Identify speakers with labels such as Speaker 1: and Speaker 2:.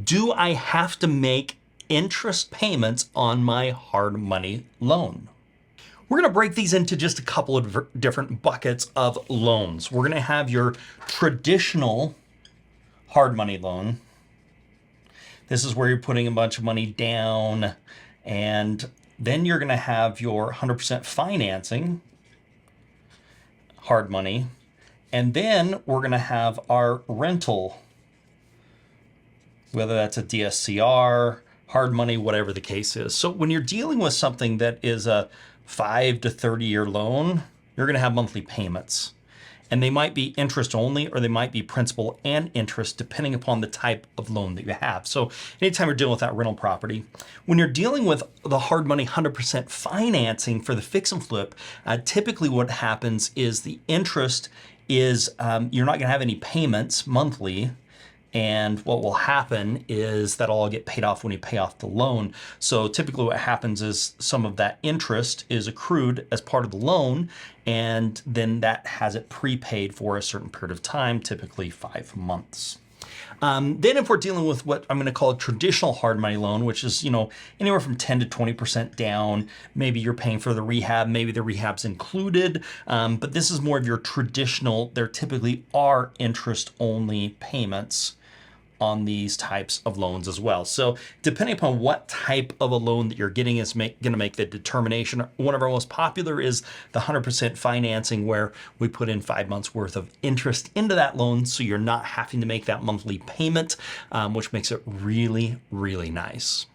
Speaker 1: do I have to make interest payments on my hard money loan? We're going to break these into just a couple of different buckets of loans. We're going to have your traditional hard money loan. This is where you're putting a bunch of money down, and then you're going to have your 100% financing hard money. And then we're going to have our rental, whether that's a DSCR, hard money, whatever the case is. So when you're dealing with something that is a 5 to 30 year loan, you're going to have monthly payments. And they might be interest only, or they might be principal and interest, depending upon the type of loan that you have. So anytime you're dealing with that rental property, when you're dealing with the hard money 100% financing for the fix and flip, typically what happens is the interest is you're not going to have any payments monthly. And what will happen is that'll all get paid off when you pay off the loan. So typically what happens is some of that interest is accrued as part of the loan, and then that has it prepaid for a certain period of time, typically 5 months. Then if we're dealing with what I'm going to call a traditional hard money loan, which is, anywhere from 10 to 20% down, maybe you're paying for the rehab, maybe the rehab's included, but this is more of your traditional, there typically are interest only payments on these types of loans as well. So depending upon what type of a loan that you're getting is going to make the determination. One of our most popular is the 100% financing, where we put in 5 months worth of interest into that loan, so you're not having to make that monthly payment, which makes it really, really nice.